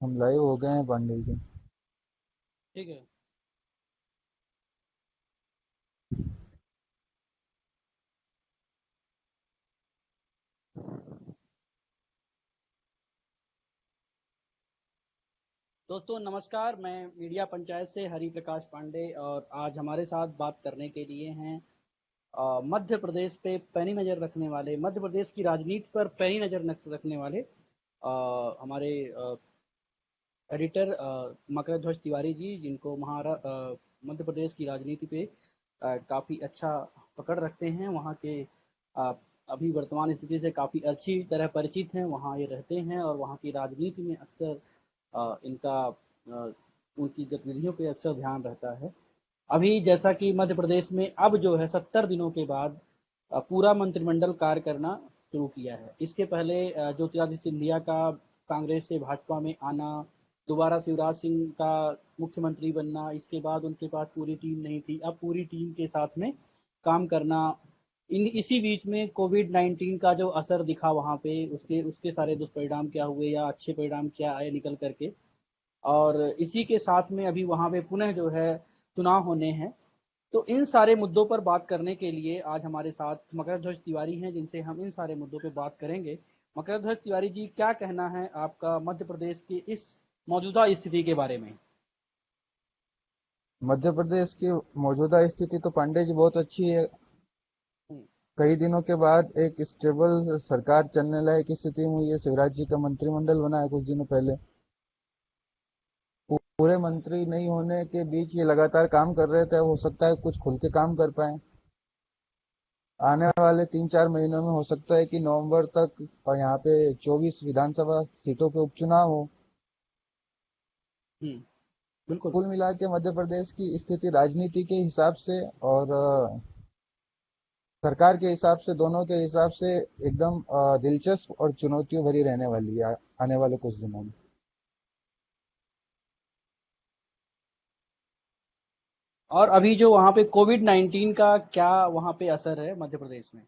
हम लाइव हो गए हैं पांडे जी। ठीक है। दोस्तों नमस्कार, मैं मीडिया पंचायत से हरि प्रकाश पांडे और आज हमारे साथ बात करने के लिए हैं मध्य प्रदेश पे पैनी नज़र रखने वाले, मध्य प्रदेश की राजनीति पर पैनी नज़र रखने वाले हमारे एडिटर मकरध्वज तिवारी जी, जिनको मध्य प्रदेश की राजनीति पे काफ़ी अच्छा पकड़ रखते हैं। वहाँ के अ, अभी वर्तमान स्थिति से काफ़ी अच्छी तरह परिचित हैं, वहाँ ये रहते हैं और वहाँ की राजनीति में अक्सर इनका उनकी गतिविधियों पे अक्सर ध्यान रहता है। अभी जैसा कि मध्य प्रदेश में अब जो है 70 दिनों के बाद पूरा मंत्रिमंडल कार्य करना शुरू किया है। इसके पहले ज्योतिरादित्य सिंधिया का कांग्रेस से भाजपा में आना, दोबारा शिवराज सिंह का मुख्यमंत्री बनना, इसके बाद उनके पास पूरी टीम नहीं थी, अब पूरी टीम के साथ में काम करना। इन इसी बीच में कोविड 19 का जो असर दिखा वहाँ पे, उसके उसके सारे दुष्परिणाम क्या हुए या अच्छे परिणाम क्या आए निकल करके, और इसी के साथ में अभी वहाँ पे पुनः जो है चुनाव होने हैं। तो इन सारे मुद्दों पर बात करने के लिए आज हमारे साथ मकरध्वज तिवारी हैं, जिनसे हम इन सारे मुद्दों पर बात करेंगे। मकरध्वज तिवारी जी, क्या कहना है आपका मध्य प्रदेश की इस मौजूदा स्थिति के बारे में? मध्य प्रदेश की मौजूदा स्थिति तो पांडे जी बहुत अच्छी है। हम्म। कई दिनों के बाद एक स्टेबल सरकार चलने लायक स्थिति में हुई है। शिवराज जी का मंत्रिमंडल बना है कुछ दिनों पहले। पूरे मंत्री नहीं होने के बीच ये लगातार काम कर रहे थे, हो सकता है कुछ खुल के काम कर पाए। आने वाले 3-4 महीनों में हो सकता है कि नवंबर तक और यहाँ पे 24 विधानसभा सीटों पे उपचुनाव हो। हम्म। बिल्कुल। कुल मिला के मध्य प्रदेश की स्थिति राजनीति के हिसाब से और सरकार के हिसाब से, दोनों के हिसाब से एकदम दिलचस्प और चुनौतियों भरी रहने वाली है आने वाले कुछ दिनों में। और अभी जो वहाँ पे कोविड 19 का क्या वहाँ पे असर है मध्य प्रदेश में,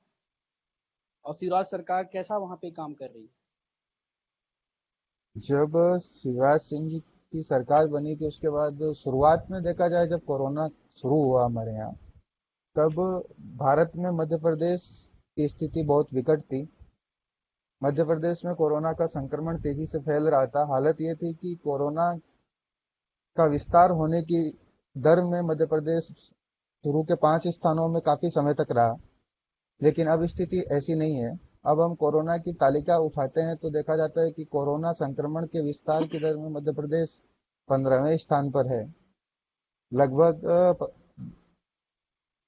और शिवराज सरकार कैसा वहाँ पे काम कर रही है? जब शिवराज सिंह जी की सरकार बनी थी उसके बाद शुरुआत में देखा जाए, जब कोरोना शुरू हुआ हमारे यहाँ, तब भारत में मध्य प्रदेश की स्थिति बहुत विकट थी। मध्य प्रदेश में कोरोना का संक्रमण तेजी से फैल रहा था। हालत ये थी कि कोरोना का विस्तार होने की दर में मध्य प्रदेश शुरू के 5 स्थानों में काफी समय तक रहा। लेकिन अब स्थिति ऐसी नहीं है। अब हम कोरोना की तालिका उठाते हैं तो देखा जाता है कि कोरोना संक्रमण के विस्तार की दर में मध्य प्रदेश 15वें स्थान पर है। लगभग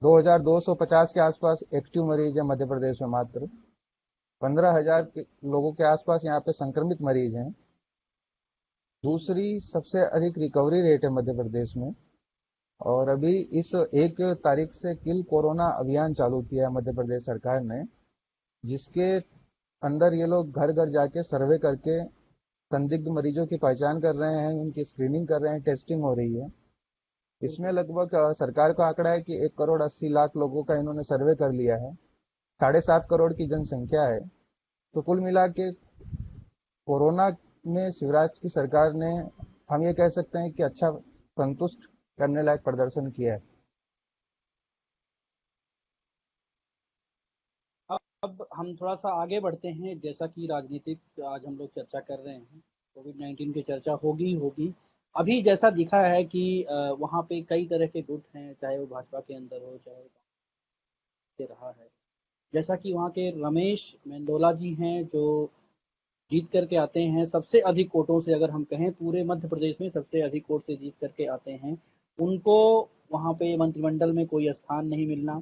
2250 के आसपास एक्टिव मरीज है मध्य प्रदेश में। मात्र 15,000 लोगों के आसपास यहाँ पे संक्रमित मरीज हैं। दूसरी सबसे अधिक रिकवरी रेट है मध्य प्रदेश में। और अभी इस 1 तारीख से किल कोरोना अभियान चालू किया है मध्य प्रदेश सरकार ने, जिसके अंदर ये लोग घर घर जाके सर्वे करके संदिग्ध मरीजों की पहचान कर रहे हैं, उनकी स्क्रीनिंग कर रहे हैं, टेस्टिंग हो रही है। इसमें बिल्कुल। लगभग सरकार का आंकड़ा है कि 1,80,00,000 लोगों का इन्होंने सर्वे कर लिया है। 7.5 करोड़ की जनसंख्या है। तो कुल मिला के कोरोना में शिवराज की सरकार ने, हम ये कह सकते हैं कि अच्छा, संतुष्ट करने लायक प्रदर्शन किया है। अब हम थोड़ा सा आगे बढ़ते हैं। जैसा कि राजनीतिक आज हम लोग चर्चा कर रहे हैं, कोविड 19 की चर्चा होगी ही होगी। अभी जैसा दिखा है कि वहाँ पे कई तरह के गुट हैं, चाहे वो भाजपा के अंदर हो, चाहे वो कांग्रेस से रहा है। जैसा कि वहाँ के रमेश मेंदोला जी हैं, जो जीत करके आते हैं सबसे अधिक वोटों से, अगर हम कहें पूरे मध्य प्रदेश में सबसे अधिक वोट से जीत करके आते हैं। उनको वहाँ पे मंत्रिमंडल में कोई स्थान नहीं मिलना।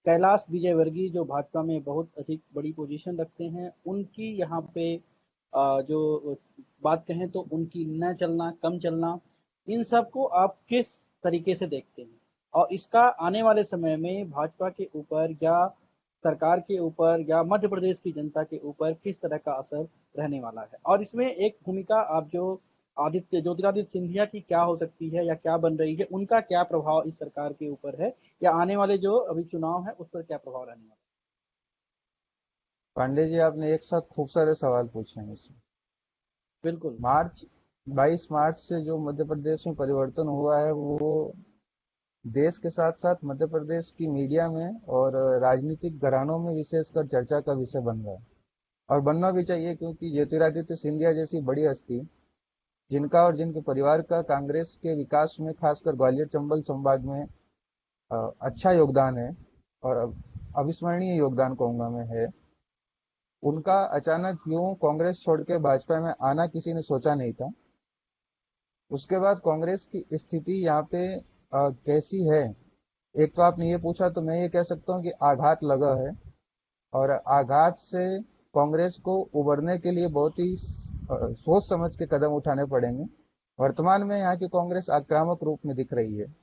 कैलाश विजयवर्गीय जो भाजपा में बहुत अधिक बड़ी पोजीशन रखते हैं, उनकी यहाँ पे जो बात कहें तो उनकी न चलना, कम चलना, इन सब को आप किस तरीके से देखते हैं? और इसका आने वाले समय में भाजपा के ऊपर या सरकार के ऊपर या मध्य प्रदेश की जनता के ऊपर किस तरह का असर रहने वाला है? और इसमें एक भूमिका आप जो आदित्य ज्योतिरादित्य सिंधिया की क्या हो सकती है या क्या बन रही है, उनका क्या प्रभाव इस सरकार के ऊपर है, या आने वाले जो अभी चुनाव है उस पर क्या प्रभाव रहने वाला पांडे जी, आपने एक साथ खूब सारे सवाल पूछे हैं इसमें। है? बिल्कुल। मार्च 22 मार्च से जो मध्य प्रदेश में परिवर्तन हुआ है वो देश के साथ साथ मध्य प्रदेश की मीडिया में और राजनीतिक घरानों में विशेषकर चर्चा का विषय बन रहा है। और बनना भी चाहिए, क्योंकि ज्योतिरादित्य सिंधिया जैसी बड़ी हस्ती, जिनका और जिनके परिवार का कांग्रेस के विकास में खासकर ग्वालियर चंबल संभाग में अच्छा योगदान है, और अविस्मरणीय योगदान कहूंगा मैं है, उनका अचानक यूं कांग्रेस छोड़ के भाजपा में आना किसी ने सोचा नहीं था। उसके बाद कांग्रेस की स्थिति यहाँ पे कैसी है? एक तो आपने ये पूछा, तो मैं ये कह सकता हूँ कि आघात लगा है, और आघात से कांग्रेस को उबरने के लिए बहुत ही सोच समझ के कदम उठाने पड़ेंगे। वर्तमान में यहाँ की कांग्रेस आक्रामक रूप में दिख रही है।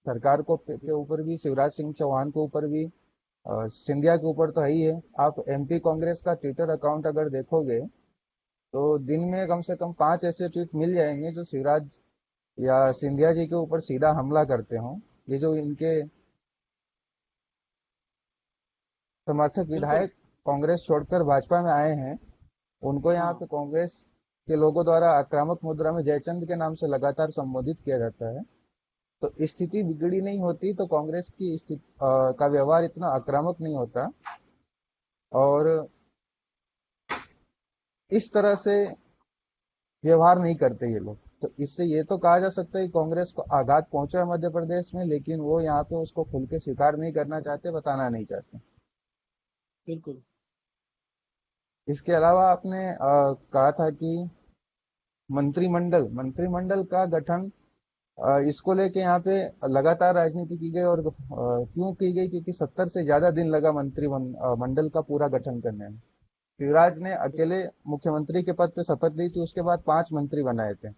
सरकार को के ऊपर भी, शिवराज सिंह चौहान के ऊपर भी, सिंधिया के ऊपर तो है ही है। आप एमपी कांग्रेस का ट्विटर अकाउंट अगर देखोगे तो दिन में कम से कम 5 ऐसे ट्वीट मिल जाएंगे जो शिवराज या सिंधिया जी के ऊपर सीधा हमला करते हों। ये जो इनके समर्थक बिल्कुल। विधायक कांग्रेस छोड़कर भाजपा में आए हैं, उनको यहाँ हाँ। पे कांग्रेस के लोगों द्वारा आक्रामक मुद्रा में जयचंद के नाम से लगातार संबोधित किया जाता है। तो स्थिति बिगड़ी नहीं होती तो कांग्रेस की स्थिति का व्यवहार इतना आक्रामक नहीं होता, और इस तरह से व्यवहार नहीं करते ये लोग। तो इससे ये तो कहा जा सकता है कि कांग्रेस को आघात पहुंचा है मध्य प्रदेश में, लेकिन वो यहाँ पे उसको खुल के स्वीकार नहीं करना चाहते, बताना नहीं चाहते। बिल्कुल। इसके अलावा आपने कहा था कि मंत्रिमंडल मंत्रिमंडल का गठन, इसको लेके यहाँ पे लगातार राजनीति की गई, और क्यों की गई? क्योंकि 70 से ज्यादा दिन लगा मंत्रिमंडल का पूरा गठन करने में। शिवराज ने अकेले मुख्यमंत्री के पद पे शपथ ली थी, उसके बाद 5 मंत्री बनाए थे,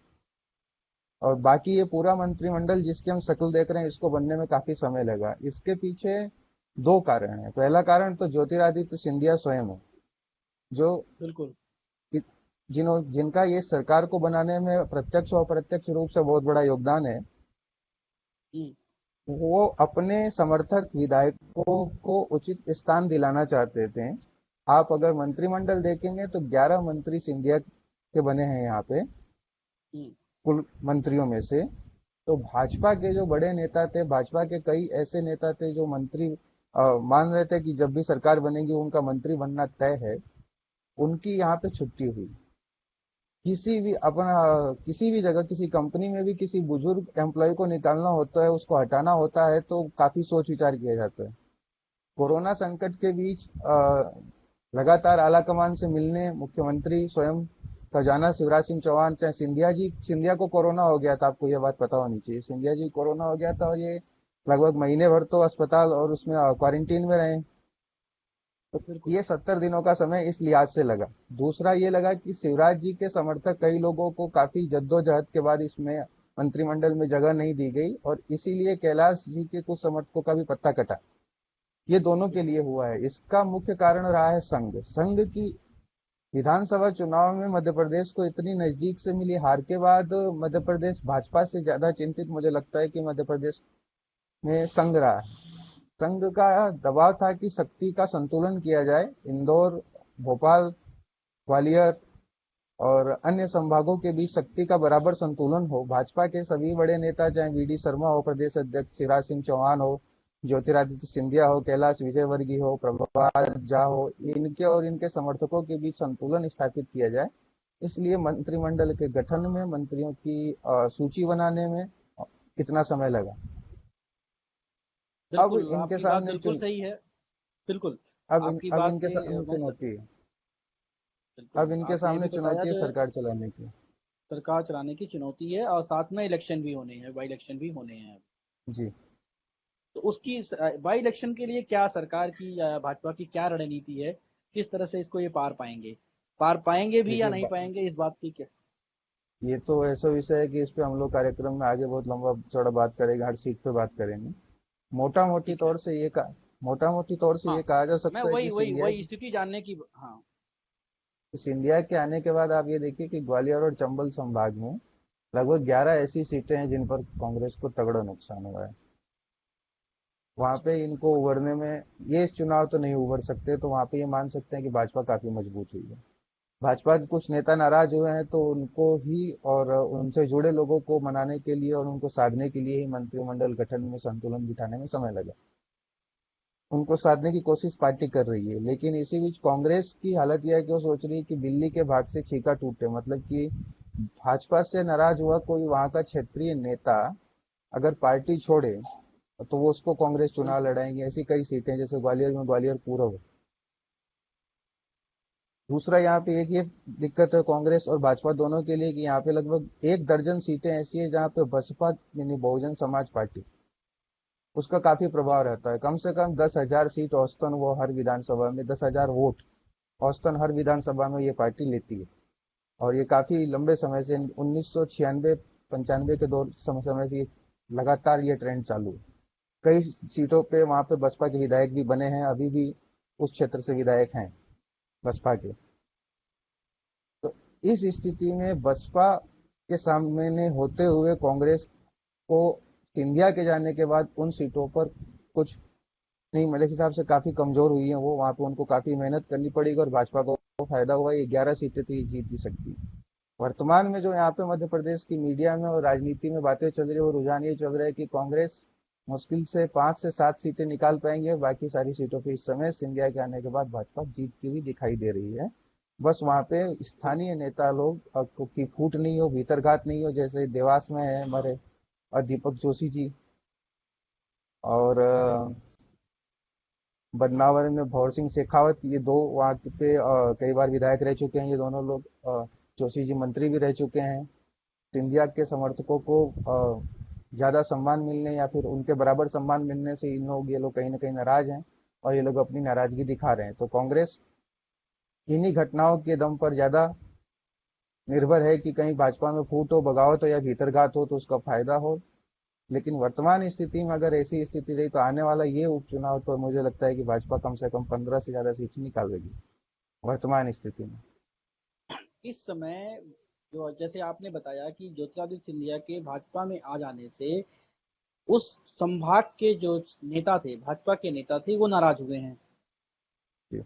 और बाकी ये पूरा मंत्रिमंडल जिसकी हम शक्ल देख रहे हैं, इसको बनने में काफी समय लगा। इसके पीछे दो कारण है। पहला कारण तो ज्योतिरादित्य सिंधिया स्वयं है, जो बिल्कुल। जिनका ये सरकार को बनाने में प्रत्यक्ष और अप्रत्यक्ष रूप से बहुत बड़ा योगदान है। हम्म। वो अपने समर्थक विधायकों को उचित स्थान दिलाना चाहते थे। आप अगर मंत्रिमंडल देखेंगे तो 11 मंत्री सिंधिया के बने हैं यहाँ पे, हम्म। कुल मंत्रियों में से। तो भाजपा के जो बड़े नेता थे, भाजपा के कई ऐसे नेता थे जो मंत्री मान रहे थे कि जब भी सरकार बनेगी उनका मंत्री बनना तय है, उनकी यहाँ पे छुट्टी हुई। किसी भी जगह, किसी कंपनी में भी किसी बुजुर्ग एम्प्लॉय को निकालना होता है, उसको हटाना होता है, तो काफी सोच विचार किया जाता है। कोरोना संकट के बीच लगातार आला कमान से मिलने मुख्यमंत्री स्वयं खजाना शिवराज सिंह चौहान, चाहे सिंधिया को कोरोना हो गया था, आपको ये बात पता होनी चाहिए। सिंधिया जी कोरोना हो गया था, और ये लगभग महीने भर तो अस्पताल और उसमें क्वारंटीन में रहे। तो बिल्कुल। ये 70 दिनों का समय इस लिहाज से लगा। दूसरा ये लगा कि शिवराज जी के समर्थक कई लोगों को काफी जद्दोजहद के बाद इसमें मंत्रिमंडल में जगह नहीं दी गई, और इसीलिए कैलाश जी के कुछ समर्थकों का भी पत्ता कटा। ये दोनों के लिए बिल्कुल। हुआ है। इसका मुख्य कारण रहा है संघ की विधानसभा चुनाव में मध्य प्रदेश को इतनी नजदीक से मिली हार के बाद मध्य प्रदेश भाजपा से ज्यादा चिंतित मुझे लगता है कि मध्य प्रदेश में संघ रहा है। संघ का दबाव था कि शक्ति का संतुलन किया जाए। इंदौर, भोपाल, ग्वालियर और अन्य संभागों के बीच शक्ति का बराबर संतुलन हो। भाजपा के सभी बड़े नेता, चाहे वीडी शर्मा हो, प्रदेश अध्यक्ष शिवराज सिंह चौहान हो, ज्योतिरादित्य सिंधिया हो, कैलाश विजयवर्गीय हो, प्रभुपाल झा हो, इनके और इनके समर्थकों के बीच संतुलन स्थापित किया जाए। इसलिए मंत्रिमंडल के गठन में, मंत्रियों की सूची बनाने में इतना समय लगा। अब बिल्कुल, इनके आपकी बात सामने बिल्कुल सही है। बिल्कुल। आपकी अब बात इनके से सामने मैं चुनौती है। अब बिल्कुल, इनके आपने ये सामने भी बताया चुनौती है जो सरकार चलाने की। सरकार चलाने की चुनौती है और साथ में इलेक्शन भी होने हैं, बाई इलेक्शन भी होने हैं। जी। तो उसकी बाई इलेक्शन के लिए क्या सरकार की या भाजपा की क्या रणनीति है? किस तरह से इसको ये पार पाएंगे? पार पाएंगे भी या देखिए, नहीं पाएंगे, इस बात की क्या? ये तो ऐसा विषय है कि इस पे हम लोग कार्यक्रम में आगे बहुत लंबा चौड़ा बात करेंगे, हर सीट पे बात करेंगे। मोटा मोटी ठीक है। तौर से ये का मोटा मोटी तौर से हाँ। ये कहा जा मैं सकता है कि वही वही वही स्थिति जानने की। हाँ। सिंधिया के आने के बाद आप ये देखिए कि ग्वालियर और चंबल संभाग में लगभग 11 ऐसी सीटें हैं जिन पर कांग्रेस को तगड़ा नुकसान हुआ है। वहां अच्छा। पे इनको उभरने में, ये इस चुनाव तो नहीं उभर सकते, तो वहां पे ये मान सकते हैं कि भाजपा काफी मजबूत हुई है। भाजपा के कुछ नेता नाराज हुए हैं तो उनको ही और उनसे जुड़े लोगों को मनाने के लिए और उनको साधने के लिए ही मंत्रिमंडल गठन में संतुलन बिठाने में समय लगा। उनको साधने की कोशिश पार्टी कर रही है, लेकिन इसी बीच कांग्रेस की हालत यह है कि वो सोच रही है कि बिल्ली के भाग से छीका टूटे, मतलब कि भाजपा से नाराज हुआ कोई वहां का क्षेत्रीय नेता अगर पार्टी छोड़े तो वो उसको कांग्रेस चुनाव बिल्कुल। लड़ाएंगे। ऐसी कई सीटें जैसे ग्वालियर में ग्वालियर पूर्व। दूसरा यहाँ पे एक ये दिक्कत है कांग्रेस और भाजपा दोनों के लिए कि यहाँ पे लगभग 1 दर्जन सीटें ऐसी है जहाँ पे बसपा यानी बहुजन समाज पार्टी उसका काफी प्रभाव रहता है। कम से कम 10,000 सीट औसतन वो हर विधानसभा में, 10,000 वोट औसतन हर विधानसभा में ये पार्टी लेती है। और ये काफी लंबे समय से 1996 95 के दौर समय से लगातार ये ट्रेंड चालू है। कई सीटों पे वहां पे बसपा के विधायक भी बने हैं, अभी भी उस क्षेत्र से विधायक हैं बसपा के। तो इस स्थिति में बसपा के सामने होते हुए कांग्रेस को सिंधिया के जाने के बाद उन सीटों पर कुछ नहीं, मेरे हिसाब से काफी कमजोर हुई है वो। वहां पे उनको काफी मेहनत करनी पड़ेगी और भाजपा को फायदा हुआ, ये 11 सीटें तो ये जीत ही सकती है। वर्तमान में जो यहाँ पे मध्य प्रदेश की मीडिया में और राजनीति में बातें चल रही है वो रुझान ये चल रहा है कि कांग्रेस मुश्किल से 5 से 7 सीटें निकाल पाएंगे, बाकी सारी सीटों पे इस समय सिंधिया के आने के बाद भाजपा जीतती हुई दिखाई दे रही है। बस वहां पे स्थानीय नेता लोग की फूट नहीं हो, भीतरघात नहीं हो, जैसे देवास में है हमारे और दीपक जोशी जी, और बदनावर में भौर सिंह शेखावत, ये दो वहाँ पे कई बार विधायक रह चुके हैं ये दोनों लोग। जोशी जी मंत्री भी रह चुके हैं। सिंधिया के समर्थकों को ज्यादा सम्मान मिलने या फिर उनके बराबर सम्मान मिलने से इन लोग ये लोग कहीं ना कहीं नाराज हैं और ये लोग अपनी नाराजगी दिखा रहे हैं। तो कांग्रेस इन्हीं घटनाओं के दम पर ज्यादा निर्भर है कि कहीं भाजपा में फूट हो, बगावत हो या भीतरघात हो तो उसका फायदा हो। लेकिन वर्तमान स्थिति में अगर ऐसी स्थिति रही तो आने वाला ये उपचुनाव तो मुझे लगता है कि भाजपा कम से कम 15 से ज्यादा सीट निकालेगी वर्तमान स्थिति में। इस समय जो जैसे आपने बताया कि ज्योतिरादित्य सिंधिया के भाजपा में आ जाने से उस संभाग के जो नेता थे, भाजपा के नेता थे, वो नाराज हुए हैं जी।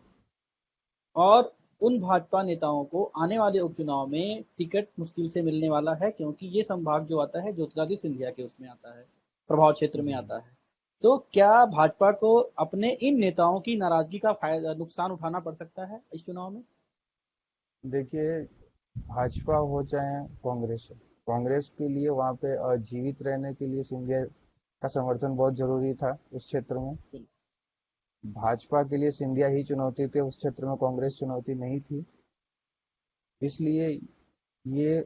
और उन भाजपा नेताओं को आने वाले उपचुनाव में टिकट मुश्किल से मिलने वाला है, क्योंकि ये संभाग जो आता है ज्योतिरादित्य सिंधिया के उसमें आता है, प्रभाव क्षेत्र में जी। आता है। तो क्या भाजपा को अपने इन नेताओं की नाराजगी का फायदा नुकसान उठाना पड़ सकता है इस चुनाव में? देखिए, भाजपा हो चाहे कांग्रेस हो, कांग्रेस के लिए वहां पे जीवित रहने के लिए सिंधिया का समर्थन बहुत जरूरी था उस क्षेत्र में। भाजपा के लिए सिंधिया ही चुनौती थे उस क्षेत्र में, कांग्रेस चुनौती नहीं थी। इसलिए ये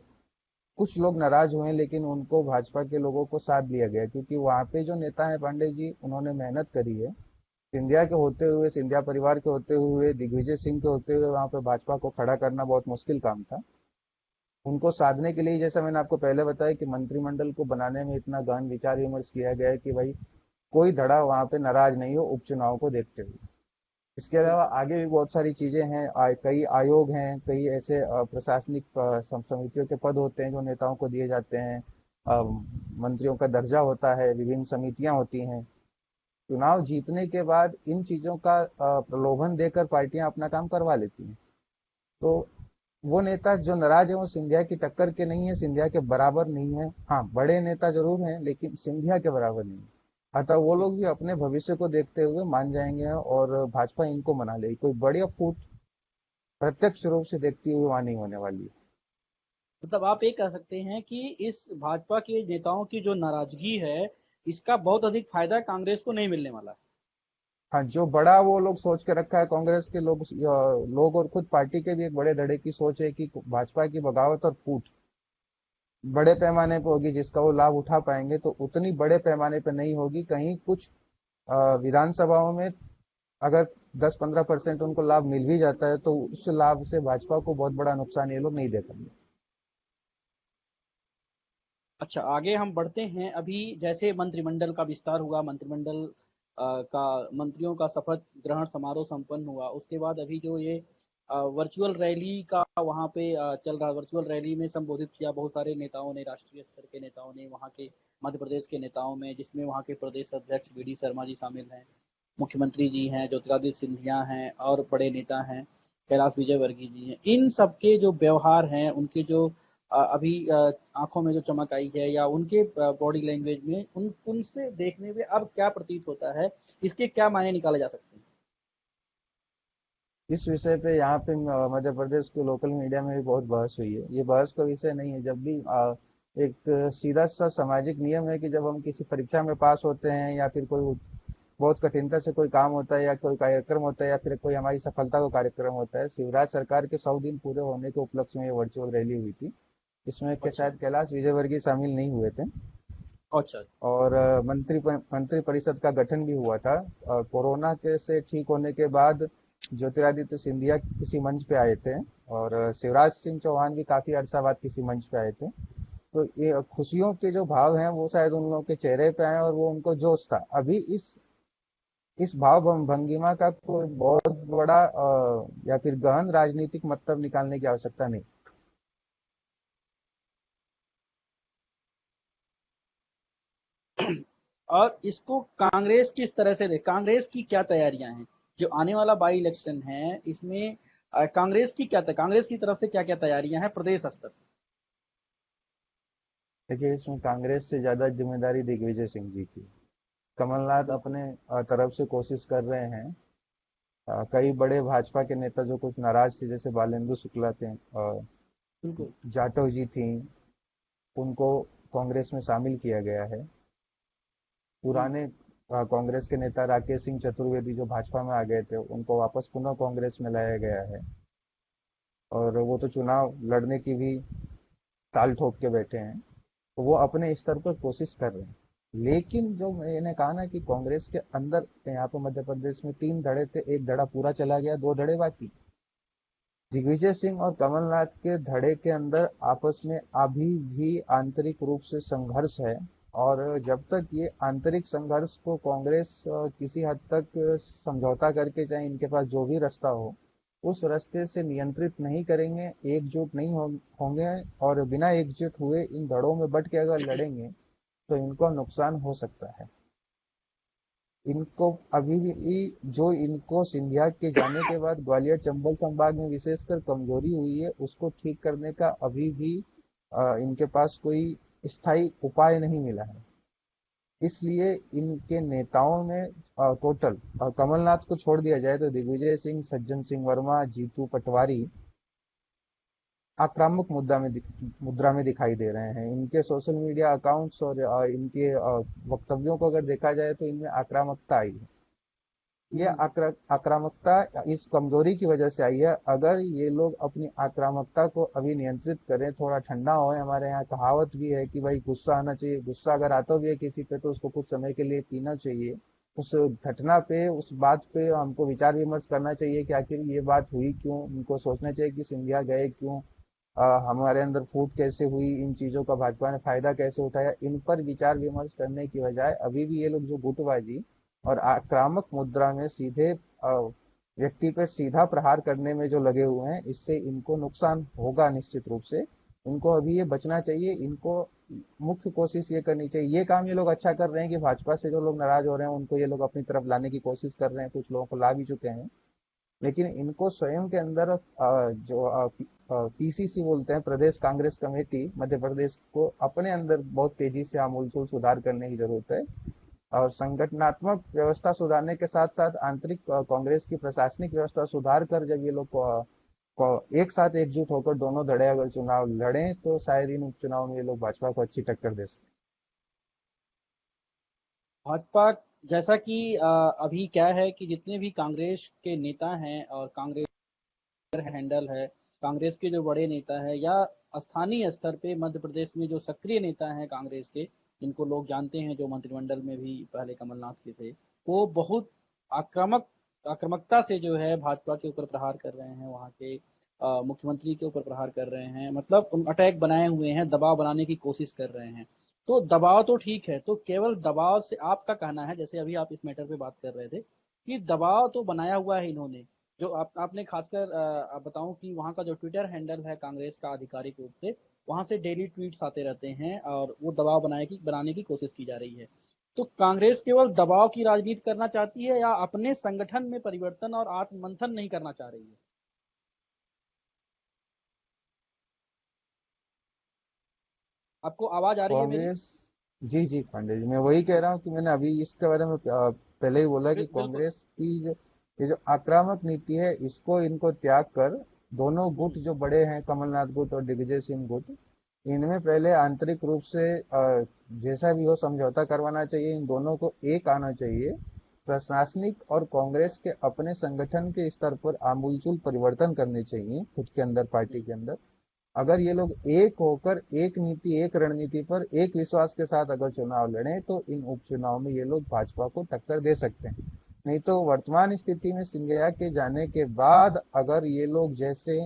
कुछ लोग नाराज हुए लेकिन उनको भाजपा के लोगों को साथ लिया गया, क्योंकि वहां पे जो नेता है पांडे जी उन्होंने मेहनत करी है। सिंधिया के होते हुए, सिंधिया परिवार के होते हुए, दिग्विजय सिंह के होते हुए वहां पे भाजपा को खड़ा करना बहुत मुश्किल काम था। उनको साधने के लिए जैसा मैंने आपको पहले बताया कि मंत्रिमंडल को बनाने में इतना गहन विचार विमर्श किया गया है कि भाई कोई धड़ा वहां पे नाराज नहीं हो उपचुनाव को देखते हुए। इसके अलावा बिल्कुल। आगे भी बहुत सारी चीजें हैं, कई आयोग हैं, कई ऐसे प्रशासनिक समितियों के पद होते हैं जो नेताओं को दिए जाते हैं। अ, मंत्रियों का दर्जा होता है, विभिन्न समितियां होती हैं। चुनाव जीतने के बाद इन चीजों का प्रलोभन देकर पार्टियां अपना काम करवा लेती हैं। तो वो नेता जो नाराज है वो सिंधिया की टक्कर के नहीं है, सिंधिया के बराबर नहीं है। हाँ, बड़े नेता जरूर हैं लेकिन सिंधिया के बराबर नहीं है। अतः वो लोग भी अपने भविष्य को देखते हुए मान जाएंगे और भाजपा इनको मना लेगी। कोई बड़ी फूट प्रत्यक्ष रूप से देखती हुई वहां नहीं होने वाली है। मतलब आप ये कह सकते हैं कि इस भाजपा के नेताओं की जो नाराजगी है, इसका बहुत अधिक फायदा कांग्रेस को नहीं मिलने वाला है। हाँ, जो बड़ा वो लोग सोच के रखा है कांग्रेस के लोग और खुद पार्टी के भी एक बड़े धड़े की सोच है कि भाजपा की बगावत और फूट बड़े पैमाने पे होगी जिसका वो लाभ उठा पाएंगे, तो उतनी बड़े पैमाने पे नहीं होगी। कहीं कुछ विधानसभाओं में अगर 10-15% उनको लाभ मिल भी जाता है तो उस लाभ से भाजपा को बहुत बड़ा नुकसान ये लोग नहीं दे पाएंगे। अच्छा, आगे हम बढ़ते हैं। अभी जैसे मंत्रिमंडल का विस्तार हुआ, मंत्रिमंडल का मंत्रियों का शपथ ग्रहण समारोह संपन्न हुआ, उसके बाद अभी जो ये वर्चुअल रैली का वहाँ पे चल रहा, वर्चुअल रैली में संबोधित किया बहुत सारे नेताओं ने, राष्ट्रीय स्तर के नेताओं ने, वहाँ के मध्य प्रदेश के नेताओं में, जिसमें वहाँ के प्रदेश अध्यक्ष वी.डी. शर्मा जी शामिल हैं, मुख्यमंत्री जी हैं, ज्योतिरादित्य सिंधिया हैं और बड़े नेता हैं। कैलाश विजयवर्गीय जी हैं, इन सबके जो व्यवहार हैं, उनके जो अभी आंखों में जो चमक आई है या उनके बॉडी लैंग्वेज में, उनसे देखने में अब क्या प्रतीत होता है, इसके क्या मायने निकाले जा सकते हैं? इस विषय पे यहाँ पे मध्य प्रदेश के लोकल मीडिया में भी बहुत बहस हुई है। ये बहस का विषय नहीं है। जब भी एक सीधा सा सामाजिक नियम है कि जब हम किसी परीक्षा में पास होते हैं या फिर कोई बहुत कठिनता से कोई काम होता है या कोई कार्यक्रम होता है या फिर कोई हमारी सफलता का कार्यक्रम होता है, शिवराज सरकार के 100 दिन पूरे होने के उपलक्ष्य में ये वर्चुअल रैली हुई थी। इसमें के अच्छा। शायद कैलाश विजयवर्गीय शामिल नहीं हुए थे। अच्छा। और मंत्री परिषद का गठन भी हुआ था। कोरोना के से ठीक होने के बाद ज्योतिरादित्य सिंधिया किसी मंच पे आए थे और शिवराज सिंह चौहान भी काफी अरसा बाद किसी मंच पे आए थे। तो ये खुशियों के जो भाव हैं वो शायद उन लोगों के चेहरे पे आए और वो उनको जोश था। अभी इस भाव भंगिमा का कोई बहुत बड़ा या फिर गहन राजनीतिक मतलब निकालने की आवश्यकता नहीं। और इसको कांग्रेस किस तरह से देख, कांग्रेस की क्या तैयारियां हैं जो आने वाला बाई इलेक्शन है इसमें? कांग्रेस की तरफ से क्या क्या तैयारियां हैं प्रदेश स्तर पर? देखिए, इसमें कांग्रेस से ज्यादा जिम्मेदारी दिग्विजय सिंह जी की। कमलनाथ बिल्कुल। अपने तरफ से कोशिश कर रहे हैं। कई बड़े भाजपा के नेता जो कुछ नाराज थे, जैसे बालेंद्र शुक्ला थे, बिल्कुल। जाटव जी थी, उनको कांग्रेस में शामिल किया गया है। हम्म। पुराने कांग्रेस के नेता राकेश सिंह चतुर्वेदी जो भाजपा में आ गए थे, उनको वापस पुनः कांग्रेस में लाया गया है। और वो तो चुनाव लड़ने की भी ताल ठोक के बैठे हैं। तो वो अपने स्तर पर कोशिश कर रहे हैं। लेकिन जो मैंने कहा ना कि कांग्रेस के अंदर यहाँ पे मध्य प्रदेश में 3 धड़े थे, एक धड़ा पूरा चला गया, 2 धड़े बाकी। दिग्विजय सिंह और कमलनाथ के धड़े के अंदर आपस में अभी भी आंतरिक रूप से संघर्ष है। और जब तक ये आंतरिक संघर्ष को कांग्रेस किसी हद तक समझौता करके, चाहे इनके पास जो भी रास्ता हो, उस रास्ते से नियंत्रित नहीं करेंगे, एकजुट नहीं होंगे और बिना एकजुट हुए इन धड़ों में बट के अगर लड़ेंगे तो इनको नुकसान हो सकता है। इनको अभी भी जो इनको सिंधिया के जाने के बाद ग्वालियर चंबल संभाग में विशेषकर कमजोरी हुई है, उसको ठीक करने का अभी भी इनके पास कोई स्थायी उपाय नहीं मिला है। इसलिए इनके नेताओं में टोटल कमलनाथ को छोड़ दिया जाए तो दिग्विजय सिंह, सज्जन सिंह वर्मा, जीतू पटवारी आक्रामक मुद्रा में दिखाई दे रहे हैं। इनके सोशल मीडिया अकाउंट्स और इनके वक्तव्यों को अगर देखा जाए तो इनमें आक्रामकता आई है। ये हम्म। आक्रामकता इस कमजोरी की वजह से आई है। अगर ये लोग अपनी आक्रामकता को अभी नियंत्रित करें, थोड़ा ठंडा होए। हमारे यहाँ कहावत भी है कि भाई गुस्सा आना चाहिए, गुस्सा अगर आता भी है किसी पे तो उसको कुछ समय के लिए पीना चाहिए। उस घटना पे, उस बात पे हमको विचार विमर्श करना चाहिए कि आखिर ये बात हुई क्यों। उनको सोचना चाहिए कि सिंधिया गए क्यों, हमारे अंदर फूट कैसे हुई, इन चीजों का भाजपा ने फायदा कैसे उठाया। इन पर विचार विमर्श करने की बजाय अभी भी ये लोग जो गुटबाजी और आक्रामक मुद्रा में सीधे व्यक्ति पर सीधा प्रहार करने में जो लगे हुए हैं, इससे इनको नुकसान होगा निश्चित रूप से। इनको अभी ये बचना चाहिए। इनको मुख्य कोशिश ये करनी चाहिए। ये काम ये लोग अच्छा कर रहे हैं कि भाजपा से जो लोग नाराज हो रहे हैं उनको ये लोग अपनी तरफ लाने की कोशिश कर रहे हैं, कुछ लोगों को ला भी चुके हैं। लेकिन इनको स्वयं के अंदर जो पीसीसी बोलते हैं, प्रदेश कांग्रेस कमेटी मध्य प्रदेश को, अपने अंदर बहुत तेजी से आमूलचूल सुधार करने की जरूरत है। और संगठनात्मक व्यवस्था सुधारने के साथ साथ आंतरिक कांग्रेस की प्रशासनिक व्यवस्था सुधार कर जब ये लोग एक साथ एकजुट होकर दोनों धड़े अगर चुनाव लड़ें तो शायद इन उपचुनाव में ये लोग भाजपा को अच्छी टक्कर दे सकते भाजपा, जैसा कि अभी क्या है कि जितने भी कांग्रेस के नेता हैं और कांग्रेस हैंडल है, कांग्रेस के जो बड़े नेता है या स्थानीय स्तर पे मध्य प्रदेश में जो सक्रिय नेता हैं कांग्रेस के, जिनको लोग जानते हैं, जो मंत्रिमंडल में भी पहले कमलनाथ के थे, वो बहुत आक्रामक आक्रामकता से जो है भाजपा के ऊपर प्रहार कर रहे हैं, वहाँ के मुख्यमंत्री के ऊपर प्रहार कर रहे हैं, मतलब अटैक बनाए हुए हैं, दबाव बनाने की कोशिश कर रहे हैं। तो दबाव तो ठीक है, तो केवल दबाव से आपका कहना है, जैसे अभी आप इस मैटर पे बात कर रहे थे कि दबाव तो बनाया हुआ है इन्होंने, जो आपने खासकर आप बताऊं कि वहाँ का जो ट्विटर हैंडल है कांग्रेस का आधिकारिक रूप से, वहाँ से डेली ट्वीट्स आते रहते हैं और वो दबाव बनाने की कोशिश की जा रही है। तो कांग्रेस केवल दबाव की राजनीति करना चाहती है या अपने संगठन में परिवर्तन और आत्ममंथन नहीं करना चाह रही है? आपको आवाज आ रही है मेरी? कांग्रेस। जी जी पांडे जी, मैं वही कह रहा हूँ कि मैंने अभी इसके बारे में पहले ही बोला कि बिल्कुल। कांग्रेस की जो ये जो आक्रामक नीति है, इसको इनको त्याग कर दोनों गुट हम्म। जो बड़े हैं, कमलनाथ गुट और दिग्विजय सिंह गुट, इनमें पहले आंतरिक रूप से जैसा भी हो समझौता करवाना चाहिए। इन दोनों को एक आना चाहिए। प्रशासनिक और कांग्रेस के अपने संगठन के स्तर पर आमूलचूल परिवर्तन करने चाहिए खुद के अंदर, पार्टी हम्म। के अंदर। अगर ये लोग एक होकर एक नीति, एक रणनीति पर एक विश्वास के साथ अगर चुनाव लड़े, तो इन उपचुनाव में ये लोग भाजपा को टक्कर दे सकते हैं। नहीं तो वर्तमान स्थिति में सिंधिया के जाने के बाद अगर ये लोग जैसे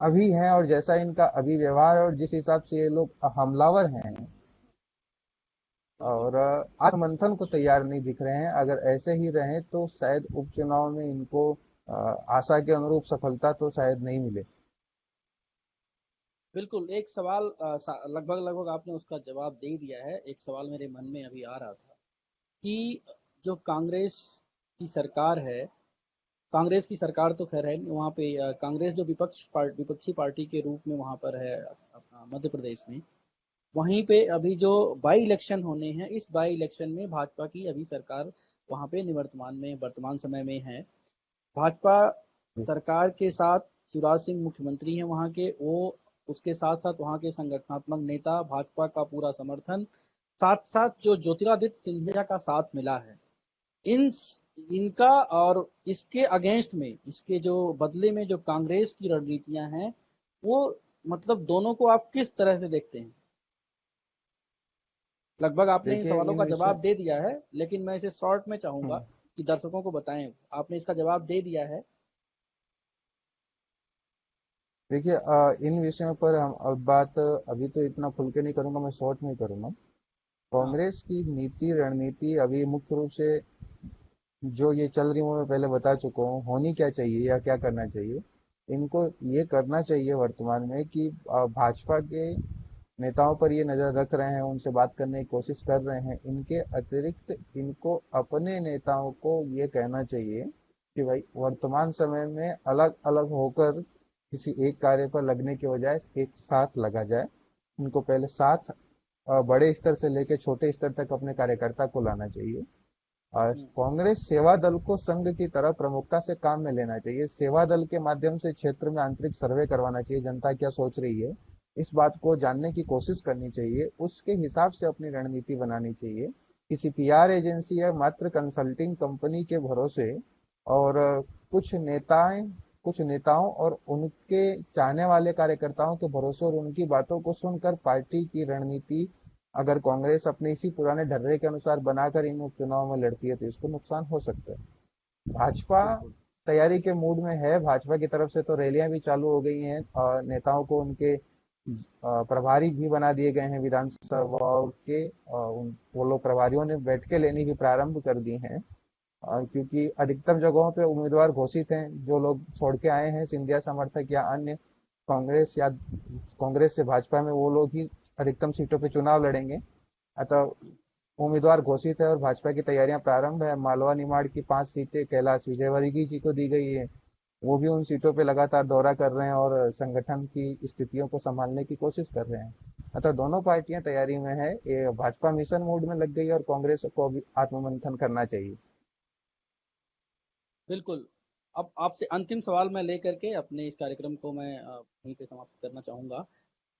अभी हैं और जैसा इनका अभी व्यवहार है और जिस हिसाब से ये लोग हमलावर हैं बिल्कुल। और आत्ममंथन को तैयार नहीं दिख रहे हैं, अगर ऐसे ही रहे तो शायद उपचुनाव में इनको आशा के अनुरूप सफलता तो शायद नहीं मिले। बिल्कुल, एक सवाल लगभग लगभग आपने उसका जवाब दे दिया है। एक सवाल मेरे मन में अभी आ रहा था कि जो कांग्रेस की सरकार है, कांग्रेस की सरकार तो खैर है नहीं वहाँ पे, कांग्रेस जो विपक्षी पार्टी के रूप में वहाँ पर है अपना मध्य प्रदेश में, वहीं पे अभी जो बाई इलेक्शन होने हैं, इस बाई इलेक्शन में भाजपा की अभी सरकार वहाँ पे निवर्तमान में वर्तमान समय में है। भाजपा सरकार के साथ शिवराज सिंह मुख्यमंत्री हैं वहाँ के, वो उसके साथ साथ वहाँ के संगठनात्मक नेता, भाजपा का पूरा समर्थन, साथ साथ जो ज्योतिरादित्य सिंधिया का साथ मिला है, इन इनका और इसके अगेंस्ट में, इसके जो बदले में जो कांग्रेस की रणनीतियां हैं, वो मतलब दोनों को आप किस तरह से देखते हैं? लगभग आपने इन देखिए सवालों इन का विषय जवाब दे दिया है, लेकिन मैं इसे शॉर्ट में चाहूंगा हम्म, कि दर्शकों को बताएं। आपने इसका जवाब दे दिया है। देखिए इन विषयों पर हम अब बात अभी तो इतना खुल के नहीं करूंगा, मैं शॉर्ट में ही करूंगा। हाँ। कांग्रेस की नीति रणनीति अभी मुख्य रूप से जो ये चल रही, वो मैं पहले बता चुका हूँ होनी क्या चाहिए या क्या करना चाहिए। इनको ये करना चाहिए वर्तमान में कि भाजपा के नेताओं पर ये नजर रख रहे हैं, उनसे बात करने की कोशिश कर रहे हैं। इनके अतिरिक्त इनको अपने नेताओं को ये कहना चाहिए कि भाई वर्तमान समय में अलग अलग होकर किसी एक कार्य पर लगने के बजाय एक साथ लगा जाए। इनको पहले साथ बड़े स्तर से लेकर छोटे स्तर तक अपने कार्यकर्ता को लाना चाहिए। हम्म। कांग्रेस सेवा दल को संघ की तरह प्रमुखता से काम में लेना चाहिए। सेवा दल के माध्यम से क्षेत्र में आंतरिक सर्वे करवाना चाहिए, जनता क्या सोच रही है इस बात को जानने की कोशिश करनी चाहिए, उसके हिसाब से अपनी रणनीति बनानी चाहिए। किसी पीआर एजेंसी या मात्र कंसल्टिंग कंपनी के भरोसे और कुछ नेताओं और उनके चाहने वाले कार्यकर्ताओं के भरोसे और उनकी बातों को सुनकर पार्टी की रणनीति अगर कांग्रेस अपने इसी पुराने ढर्रे के अनुसार बनाकर इन उपचुनाव में लड़ती है, तो इसको नुकसान हो सकता है। भाजपा बिल्कुल। तैयारी के मूड में है। भाजपा की तरफ से तो रैलियां भी चालू हो गई हैं और नेताओं को उनके प्रभारी भी बना दिए गए हैं विधानसभाओं के। वो लोग प्रभारियों ने बैठकें लेनी भी प्रारंभ कर दी हैं। क्योंकि अधिकतम जगहों पे उम्मीदवार घोषित हैं, जो लोग छोड़ के आए हैं सिंधिया समर्थक या अन्य या कांग्रेस से भाजपा में, वो लोग ही अधिकतम सीटों पे चुनाव लड़ेंगे। अतः उम्मीदवार घोषित है और भाजपा की तैयारियां प्रारंभ है। मालवा निमाड़ की 5 सीटें कैलाश विजयवर्गीय जी को दी गई है। वो भी उन सीटों पे लगातार दौरा कर रहे हैं और संगठन की स्थितियों को संभालने की कोशिश कर रहे हैं। अतः दोनों पार्टियां तैयारी में है। ये भाजपा मिशन मोड में लग गई है और कांग्रेस को भी आत्ममंथन करना चाहिए। बिल्कुल। अब आपसे अंतिम सवाल मैं लेकर के अपने इस कार्यक्रम को मैं यहीं पे समाप्त करना चाहूँगा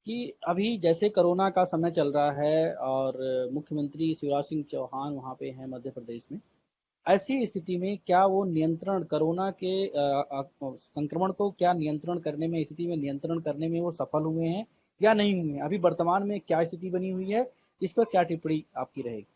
कि अभी जैसे कोरोना का समय चल रहा है और मुख्यमंत्री शिवराज सिंह चौहान वहाँ पे हैं मध्य प्रदेश में। ऐसी स्थिति में क्या वो नियंत्रण कोरोना के संक्रमण को क्या नियंत्रण करने में, स्थिति में नियंत्रण करने में वो सफल हुए हैं या नहीं हुए हैं? अभी वर्तमान में क्या स्थिति बनी हुई है? इस पर क्या टिप्पणी आपकी रहेगी?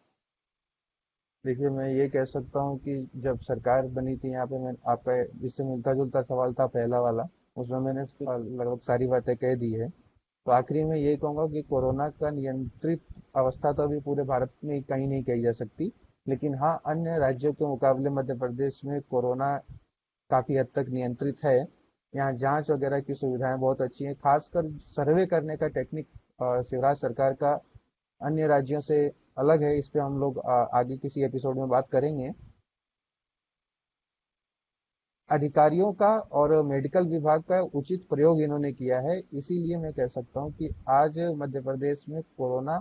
देखिए मैं ये कह सकता हूँ कि जब सरकार बनी थी यहाँ पे, मैं आपका इससे मिलता जुलता सवाल था पहला वाला, उसमें मैंने बिल्कुल। लगभग सारी बातें कह दी है। तो आखिरी में यही कहूंगा कि कोरोना का नियंत्रित अवस्था तो अभी पूरे भारत में कहीं नहीं कही जा सकती। लेकिन हाँ, अन्य राज्यों के मुकाबले मध्य प्रदेश में कोरोना काफी हद तक नियंत्रित है। यहाँ जांच वगैरह की सुविधाएं बहुत अच्छी हैं। खासकर सर्वे करने का टेक्निक शिवराज सरकार का अन्य राज्यों से अलग है। इस पे हम लोग आगे किसी एपिसोड में बात करेंगे। अधिकारियों का और मेडिकल विभाग का उचित प्रयोग इन्होंने किया है। इसीलिए मैं कह सकता हूँ कि आज मध्य प्रदेश में कोरोना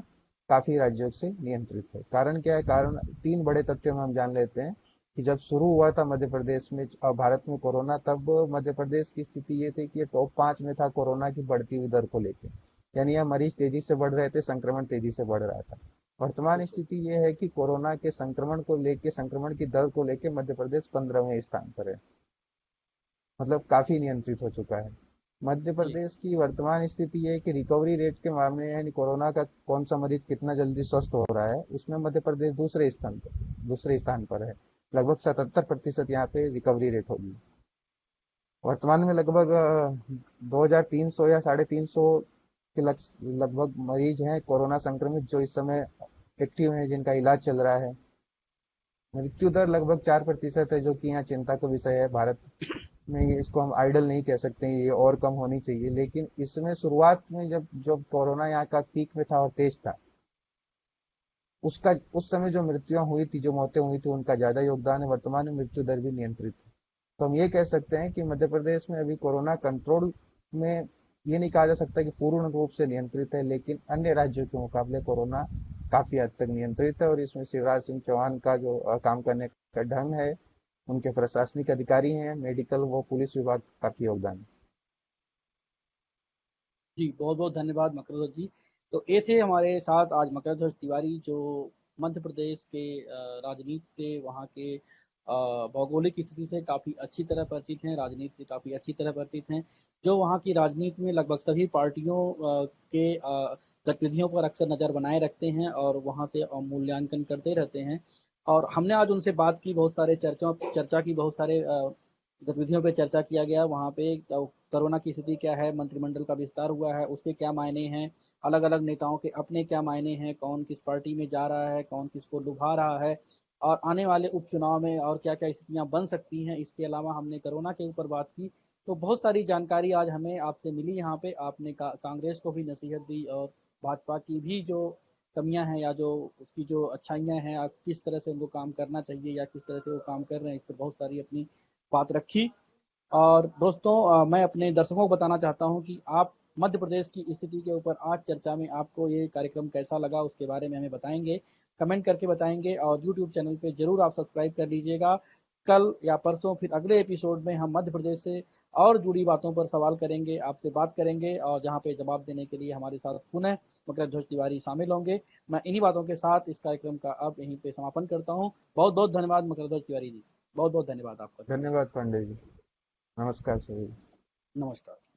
काफी राज्यों से नियंत्रित है। कारण क्या है? कारण तीन बड़े तथ्यों में हम जान लेते हैं कि जब शुरू हुआ था मध्य प्रदेश में और भारत में कोरोना, तब मध्य प्रदेश की स्थिति ये थी कि ये टॉप 5 में था कोरोना की बढ़ती हुई दर को लेकर। यानी यहाँ मरीज तेजी से बढ़ रहे थे, संक्रमण तेजी से बढ़ रहा था। वर्तमान बिल्कुल। स्थिति ये है कि कोरोना के संक्रमण को लेके, संक्रमण की दर को लेके मध्य प्रदेश 15वें स्थान पर है। मतलब काफी नियंत्रित हो चुका है। मध्य जी। प्रदेश की वर्तमान स्थिति ये है कि रिकवरी रेट के मामले में, यानी कोरोना का कौन सा मरीज कितना जल्दी स्वस्थ हो रहा है, उसमें मध्य प्रदेश दूसरे स्थान पर है। लगभग 77% यहाँ पे रिकवरी रेट होगी। वर्तमान में लगभग 2300 या 350 के लगभग मरीज हैं कोरोना संक्रमित, जो इस समय एक्टिव हैं, जिनका इलाज चल रहा है। मृत्यु दर लगभग 4% है, जो कि यहाँ चिंता का विषय है। भारत में इसको हम आइडल नहीं कह सकते हैं, ये और कम होनी चाहिए। लेकिन इसमें शुरुआत में जब जब कोरोना यहाँ का पीक में था और तेज था, उसका उस समय जो मृत्युआं हुई थी, जो मौतें हुई थी, उनका ज्यादा योगदान है। वर्तमान में मृत्यु दर भी नियंत्रित है। तो हम ये कह सकते हैं कि मध्य प्रदेश में अभी कोरोना कंट्रोल में, ये नहीं कहा जा सकता कि पूर्ण रूप से नियंत्रित है, लेकिन अन्य राज्यों के मुकाबले कोरोना काफी हद तक नियंत्रित है। और इसमें शिवराज सिंह चौहान का जो काम करने का ढंग है, उनके प्रशासनिक अधिकारी हैं, मेडिकल वो पुलिस विभाग का काफी योगदान है। जी, बहुत-बहुत धन्यवाद मकरध्वज जी। तो ये थे हमारे साथ आज मकरध्वज तिवारी, जो मध्य प्रदेश के राजनीति से, वहाँ के भौगोलिक स्थिति से काफ़ी अच्छी तरह परिचित हैं, राजनीति से काफ़ी अच्छी तरह परिचित हैं, जो वहाँ की राजनीति में लगभग सभी पार्टियों के गतिविधियों पर अक्सर नज़र बनाए रखते हैं और वहाँ से मूल्यांकन करते रहते हैं। और हमने आज उनसे बात की, बहुत सारे चर्चा की, बहुत सारे गतिविधियों पे चर्चा किया गया। वहाँ पे कोरोना की स्थिति क्या है, मंत्रिमंडल का विस्तार हुआ है, उसके क्या मायने हैं, अलग-अलग नेताओं के अपने क्या मायने हैं, कौन किस पार्टी में जा रहा है, कौन किसको लुभा रहा है और आने वाले उपचुनाव में और क्या-क्या स्थितियाँ बन सकती हैं। इसके अलावा हमने कोरोना के ऊपर बात की। तो बहुत सारी जानकारी आज हमें आपसे मिली यहाँ पे। आपने कांग्रेस को भी नसीहत दी और भाजपा की भी जो कमियाँ हैं या जो उसकी जो अच्छाइयाँ हैं, किस तरह से उनको काम करना चाहिए या किस तरह से वो काम कर रहे हैं, इस पर बहुत सारी अपनी बात रखी। और दोस्तों, मैं अपने दर्शकों को बताना चाहता हूं कि आप मध्य प्रदेश की स्थिति के ऊपर आज चर्चा में आपको ये कार्यक्रम कैसा लगा, उसके बारे में हमें बताएंगे, कमेंट करके बताएंगे और यूट्यूब चैनल पे जरूर आप सब्सक्राइब कर लीजिएगा। कल या परसों फिर अगले एपिसोड में हम मध्य प्रदेश से और जुड़ी बातों पर सवाल करेंगे, आपसे बात करेंगे और जहाँ पे जवाब देने के लिए हमारे साथ पुनः मकरध्वज तिवारी शामिल होंगे। मैं इन्हीं बातों के साथ इस कार्यक्रम का अब यहीं पे समापन करता हूँ। बहुत बहुत धन्यवाद मकरध्वज तिवारी जी। बहुत बहुत धन्यवाद आपका भी। धन्यवाद पांडे जी। नमस्कार सभी। नमस्कार।